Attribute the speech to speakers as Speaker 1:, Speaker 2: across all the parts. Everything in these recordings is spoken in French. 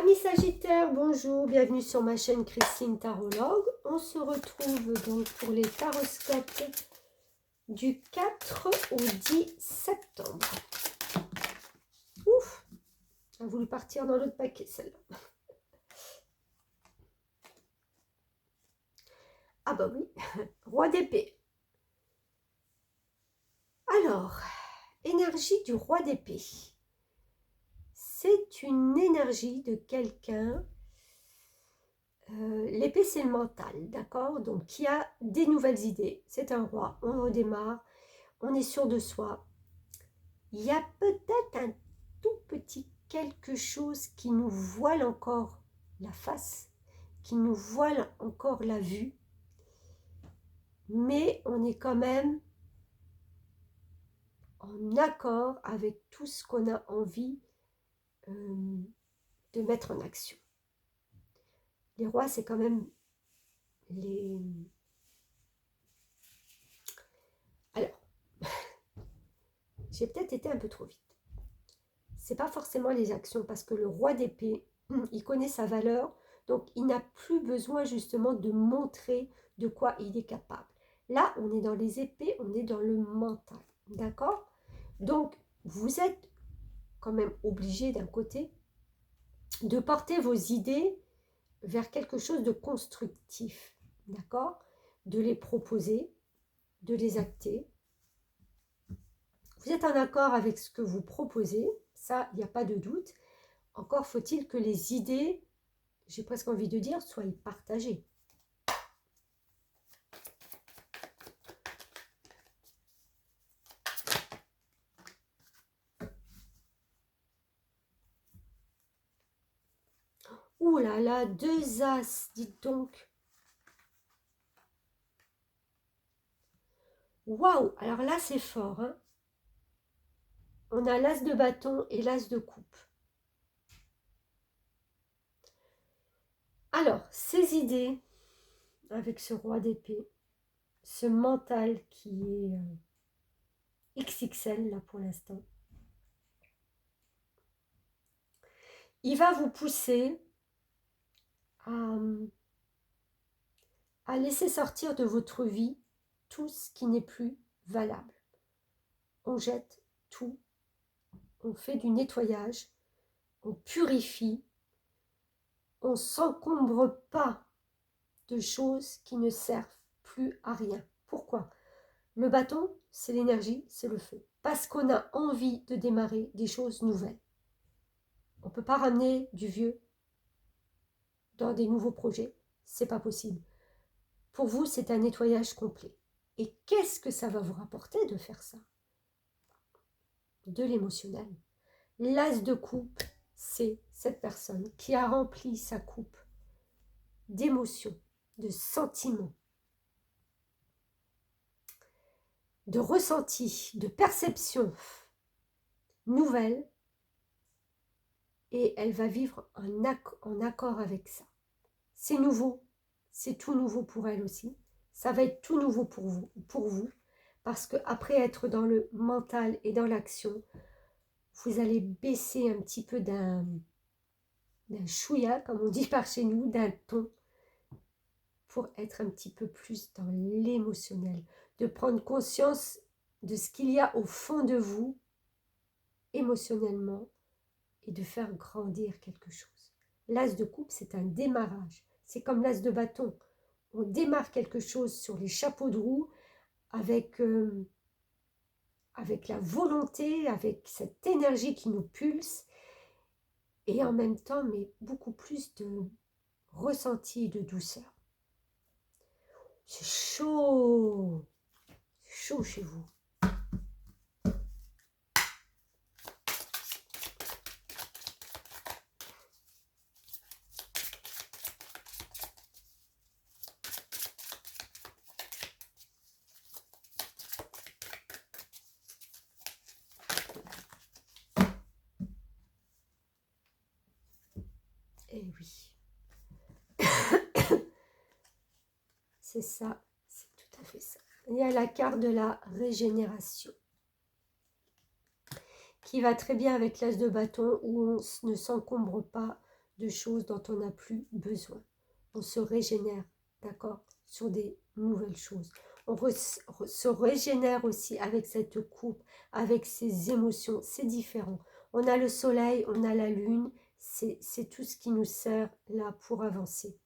Speaker 1: Amis Sagittaires, bonjour, bienvenue sur ma chaîne Christine Tarologue. On se retrouve donc pour les taroscopes du 4 au 10 septembre. Ouf, elle a voulu partir dans l'autre paquet celle-là. Ah bah oui, roi d'épée. Alors, énergie du roi d'épée. C'est une énergie de quelqu'un, l'épée c'est le mental, d'accord? Donc qui a des nouvelles idées, c'est un roi, on redémarre, on est sûr de soi. Il y a peut-être un tout petit quelque chose qui nous voile encore la face, qui nous voile encore la vue, mais on est quand même en accord avec tout ce qu'on a envie de mettre en action. Les rois, c'est quand même les... Alors, j'ai peut-être été un peu trop vite. C'est pas forcément les actions, parce que le roi d'épée, il connaît sa valeur, donc il n'a plus besoin justement de montrer de quoi il est capable. Là, on est dans les épées, on est dans le mental, d'accord? Donc, vous êtes quand même obligé d'un côté de porter vos idées vers quelque chose de constructif, d'accord? De les proposer, de les acter. Vous êtes en accord avec ce que vous proposez, ça, il n'y a pas de doute. Encore faut-il que les idées, j'ai presque envie de dire, soient partagées. Ouh là là, 2 as, dites donc. Waouh, alors là c'est fort, hein. On a l'as de bâton et l'as de coupe. Alors, ces idées, avec ce roi d'épée, ce mental qui est XXL là pour l'instant, il va vous pousser à laisser sortir de votre vie tout ce qui n'est plus valable. On jette tout, on fait du nettoyage, on purifie, on ne s'encombre pas de choses qui ne servent plus à rien. Pourquoi? Le bâton, c'est l'énergie, c'est le feu. Parce qu'on a envie de démarrer des choses nouvelles. On ne peut pas ramener du vieux dans des nouveaux projets, c'est pas possible. Pour vous, c'est un nettoyage complet. Et qu'est-ce que ça va vous rapporter de faire ça? De l'émotionnel. L'as de coupe, c'est cette personne qui a rempli sa coupe d'émotions, de sentiments, de ressentis, de perceptions nouvelles, et elle va vivre en accord avec ça. C'est nouveau, c'est tout nouveau pour elle aussi. Ça va être tout nouveau pour vous, parce qu'après être dans le mental et dans l'action, vous allez baisser un petit peu d'un chouïa, comme on dit par chez nous, d'un ton, pour être un petit peu plus dans l'émotionnel, de prendre conscience de ce qu'il y a au fond de vous, émotionnellement, et de faire grandir quelque chose. L'as de coupe, c'est un démarrage. C'est comme l'as de bâton. On démarre quelque chose sur les chapeaux de roue avec la volonté, avec cette énergie qui nous pulse, et en même temps, mais beaucoup plus de ressenti et de douceur. C'est chaud. C'est chaud chez vous. Eh oui. C'est ça, c'est tout à fait ça. Il y a la carte de la régénération qui va très bien avec l'as de bâton, où on ne s'encombre pas de choses dont on n'a plus besoin. On se régénère, d'accord, sur des nouvelles choses. On se régénère aussi avec cette coupe, avec ses émotions, c'est différent. On a le soleil, on a la lune, c'est tout ce qui nous sert là pour avancer.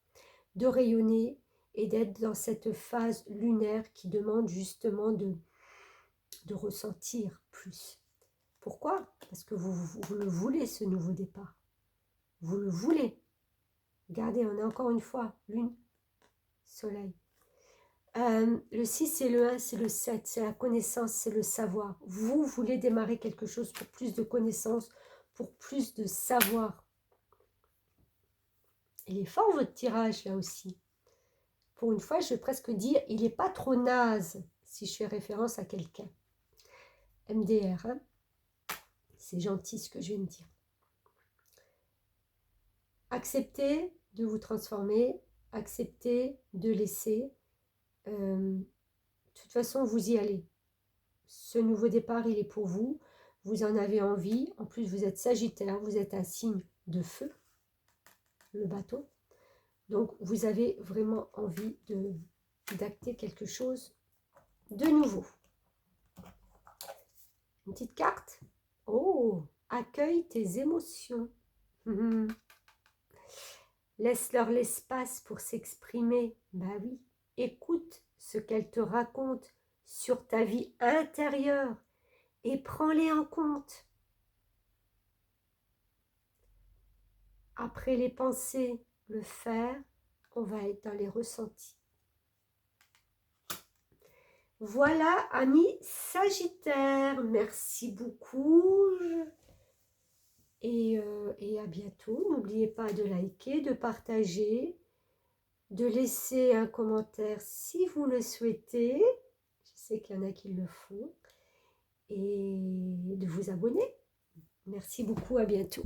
Speaker 1: De rayonner et d'être dans cette phase lunaire qui demande justement de ressentir plus. Pourquoi? Parce que vous le voulez, ce nouveau départ. Vous le voulez. Regardez, on a encore une fois lune, soleil. Le 6 et le 1, c'est le 7, c'est la connaissance, c'est le savoir. Vous voulez démarrer quelque chose pour plus de connaissances, pour plus de savoir. Il est fort votre tirage là aussi. Pour une fois, je vais presque dire, il n'est pas trop naze, si je fais référence à quelqu'un. MDR, hein? C'est gentil ce que je viens de dire. Acceptez de vous transformer, acceptez de laisser. De toute façon, vous y allez. Ce nouveau départ, il est pour vous. Vous en avez envie. En plus, vous êtes Sagittaire, vous êtes un signe de feu, le bateau. Donc, vous avez vraiment envie d'acter quelque chose de nouveau. Une petite carte. Oh, accueille tes émotions. Laisse-leur l'espace pour s'exprimer. Bah oui, écoute ce qu'elles te racontent sur ta vie intérieure et prends-les en compte. Après les pensées, le faire, on va être dans les ressentis. Voilà, amis Sagittaire, merci beaucoup. Et à bientôt. N'oubliez pas de liker, de partager, de laisser un commentaire si vous le souhaitez. Je sais qu'il y en a qui le font. Et de vous abonner. Merci beaucoup, à bientôt.